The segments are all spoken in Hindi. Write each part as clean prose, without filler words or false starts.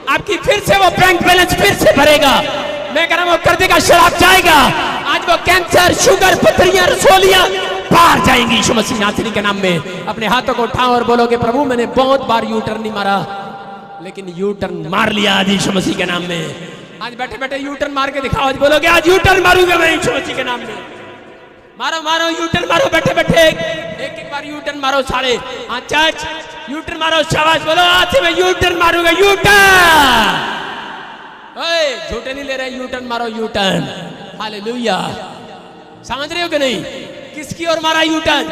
आपकी फिर से वो बैंक बैलेंस फिर से भरेगा। मैं कह रहा हूं वो कर देगा, शराब जाएगा। आज वो कैंसर, शुगर, पथरियां, रसोलियां बाहर जाएंगी यीशु मसीह नासरी के नाम में। अपने हाथों को उठाओ और बोलोगे, प्रभु मैंने बहुत बार यू टर्न नहीं मारा, लेकिन यू टर्न मार लिया आज यीशु मसीह के नाम में। आज बैठे बैठे यू टर्न मार के दिखाओ। आज बोलोगे, आज यू टर्न मारूंगा मैं यीशु मसीह के नाम में। मारो मारो यू टर्न मारो, बैठे बैठे एक एक बार यू टर्न मारो सारे। हाँ चर्च, यू टर्न मारो, शाबाश। बोलो, आज से मैं यू टर्न मारूंगा, यू टर्न। झूठे नहीं ले रहे, यू टर्न मारो, यू टर्न। हालेलुया। समझ रहे हो कि नहीं? किसकी ओर मारा यू टर्न?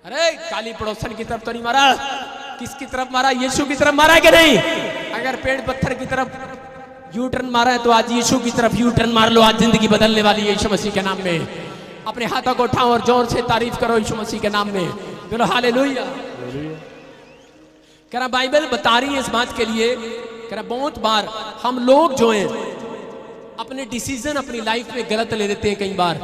अरे काली पड़ोसन की तरफ तो नहीं मारा, किसकी तरफ मारा? यीशु की तरफ मारा है कि नहीं? अगर पेड़ पत्थर की तरफ यू टर्न मारा है तो आज यीशु की तरफ यू टर्न मार लो। आज जिंदगी बदलने वाली है यीशु मसीह के नाम में। अपने हाथों को उठाओ और जोर से तारीफ करो यीशु मसीह के नाम में। बोलो हालेलुया। कह रहा बाइबल बता रही है इस बात के लिए, कह रहा बहुत बार हम लोग जो हैं अपने डिसीजन अपनी लाइफ में गलत ले लेते हैं कई बार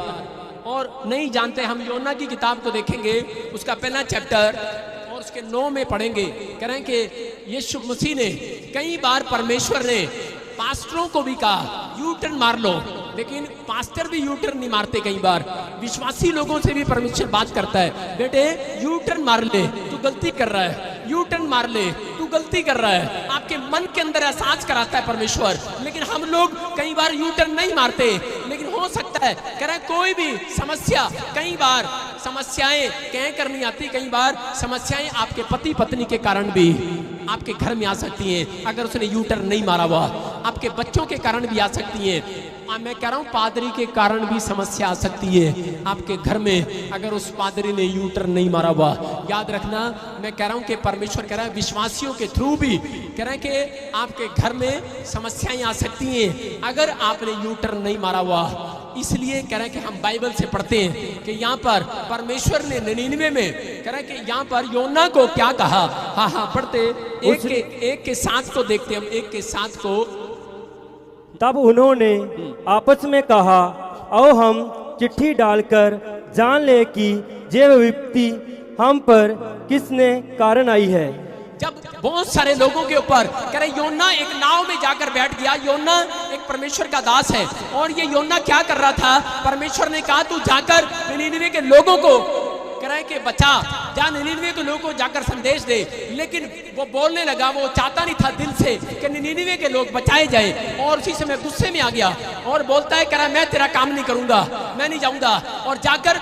और नहीं जानते। हम योना की किताब को देखेंगे, उसका पहला चैप्टर और उसके 9 में पढ़ेंगे। कह रहे हैं कि यीशु मसीह ने कई बार, परमेश्वर ने पास्टरों को भी कहा यू टर्न मार लो, लेकिन पास्टर भी यू टर्न नहीं मारते। कई बार विश्वासी लोगों से भी परमेश्वर बात करता है, बेटे यू टर्न मार ले, तू गलती कर रहा है, यू टर्न मार ले, तू गलती कर रहा है। आपके मन के अंदर एहसास कराता है परमेश्वर, लेकिन हम लोग कई बार यू टर्न नहीं मारते। लेकिन हो सकता है, कह रहे कोई भी समस्या, कई बार समस्याएं कह कर नहीं आती, कई बार समस्याएं आपके पति पत्नी के कारण भी आपके घर में आ सकती हैं अगर उसने यू टर्न नहीं मारा हुआ। आपके बच्चों के कारण भी आ सकती हैं। मैं कह रहा हूं पादरी के कारण भी समस्या आ सकती है आपके घर में अगर उस पादरी ने यू टर्न नहीं मारा हुआ। याद रखना, मैं कह रहा हूं कि परमेश्वर कह रहा है विश्वासियों के थ्रू भी कह रहा है कि आपके घर में समस्याएं आ सकती हैं अगर आपने यू टर्न नहीं मारा हुआ। इसलिए कह रहा है कि हम बाइबल से पढ़ते हैं कि यहाँ पर परमेश्वर ने 99 में कह रहा है कि यहाँ पर योना को क्या कहा। हाँ पढ़ते, एक के साथ को देखते हम, एक के साथ को। तब उन्होंने आपस में कहा, आओ हम चिट्ठी डालकर जान ले कि ये विपत्ति हम पर किसने कारण आई है। जब बहुत सारे लोगों के ऊपर कह रहे योना एक नाव में जाकर बैठ गया। योना एक परमेश्वर का दास है और ये योना क्या कर रहा था? परमेश्वर ने कहा तू जाकर निनिवे के लोगों को कह रहा है कि बचा जा, निनिवे के लोगों को जाकर संदेश दे। लेकिन वो बोलने लगा, वो चाहता नहीं था दिल से कि निनिवे के लोग बचाए जाए, और उसी समय गुस्से में आ गया और बोलता है, कह रहा मैं तेरा काम नहीं करूंगा, मैं नहीं जाऊंगा। और जाकर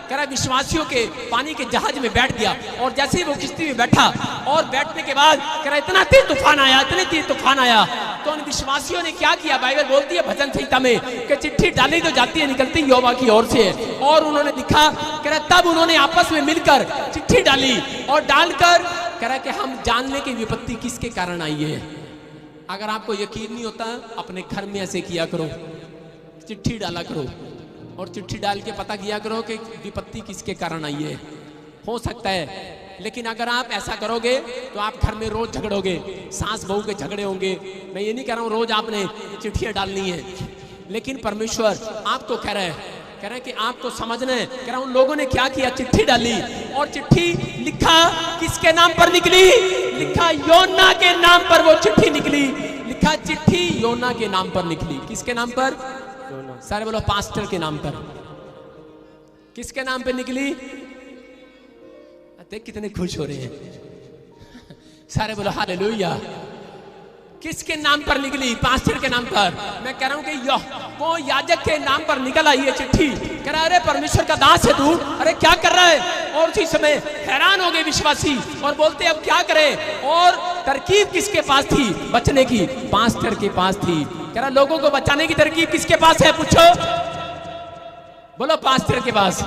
कह रहा विश्वासियों के पानी के जहाज में बैठ गया। और जैसे ही वो किश्ती में बैठा और बैठने के बाद कह रहा इतना तेज तूफान आया, इतने तेज तूफान आया तो उन विश्वासियों ने क्या किया? बाइबल बोलती है भजन संहिता में कि चिट्ठी डाली तो जाती है, निकलती यहोवा की ओर से। और उन्होंने लिखा, कह रहा तब उन्होंने आपस में मिलकर चिट्ठी डाली और डालकर कह रहा कि हम जान लें कि विपत्ति किसके कारण आई है। अगर आपको यकीन नहीं होता, अपने घर में ऐसे किया करो, चिट्ठी डाला करो और चिट्ठी डाल के पता किया करो कि विपत्ति किसके कारण आई है। हो सकता है, लेकिन अगर आप ऐसा करोगे तो आप घर में रोज झगड़ोगे, सास बहू के झगड़े होंगे। मैं ये नहीं कह रहा हूँ रोज आपने चिट्ठियां डालनी है, लेकिन परमेश्वर आपको कह रहा है कि आपको समझना है। कह रहा हूँ लोगों ने क्या किया? चिट्ठी डाली और चिट्ठी लिखा किसके नाम पर निकली? लिखा योना के नाम पर वो चिट्ठी निकली। लिखा चिट्ठी योना के नाम पर निकली। किसके नाम पर? सारे बोलो पास्टर के नाम पर। किसके नाम पे निकली? देख कितने खुश हो रहे हैं। सारे बोलो हालेलुया। किसके नाम पर निकली? पास्टर के नाम पर। मैं कह रहा हूं कि वो याजक के नाम पर निकल आई है चिट्ठी। कह रहा अरे परमेश्वर का दास है तू, अरे क्या कर रहा है? और उसी समय हैरान हो गए विश्वासी और बोलते अब क्या करें? और तरकीब किसके पास थी बचने की? पास्टर के पास थी। कह रहा लोगों को बचाने की तरकीब किसके पास है? पूछो, बोलो पास्टर के पास।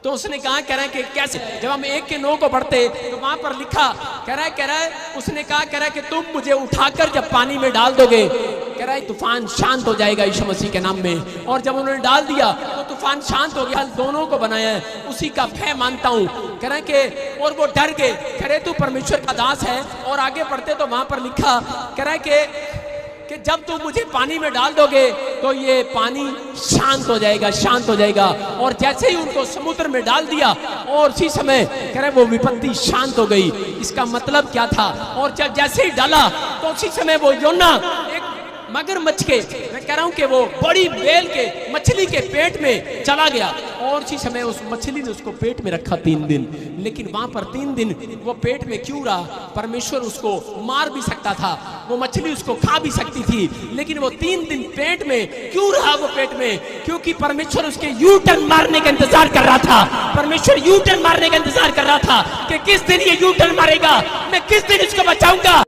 तो उसने कहा, कह रहा है कि कैसे? जब हम 1 के 9 को पढ़ते तो वहां पर लिखा, कह रहा है उसने कहा, कह रहा है कि तुम मुझे उठाकर जब पानी में डाल दोगे, कह रहा है तूफान शांत हो जाएगा यीशु मसीह के नाम में। और जब उन्होंने डाल दिया तो तूफान शांत हो गया। दोनों को बनाया है, उसी का भय मानता हूं। कह रहा है कि और वो डर गए। कह रहे तू परमेश्वर का दास है। और आगे पढ़ते तो वहां पर लिखा, कह रहा है कि कि जब तुम मुझे पानी में डाल दोगे तो ये पानी शांत हो जाएगा, शांत हो जाएगा। और जैसे ही उनको समुद्र में डाल दिया और उसी समय कह रहे वो विपत्ति शांत हो गई। इसका मतलब क्या था? और जब जैसे ही डाला तो उसी समय वो योना एक मगरमच्छ के, मैं कह रहा हूं कि वो बड़ी बेल के मछली के पेट में चला गया और उसी समय उस मछली ने उसको पेट में रखा 3 दिन। लेकिन वहां पर 3 दिन वो पेट में क्यों रहा? परमेश्वर उसको मार भी सकता था, वो मछली उसको खा भी सकती थी, लेकिन वो 3 दिन पेट में क्यों रहा? वो पेट में क्योंकि परमेश्वर उसके यू टर्न मारने का इंतजार कर रहा था। परमेश्वर यू टर्न मारने का इंतजार कर रहा था कि किस दिन ये यू टर्न मारेगा, मैं किस दिन इसको बचाऊंगा।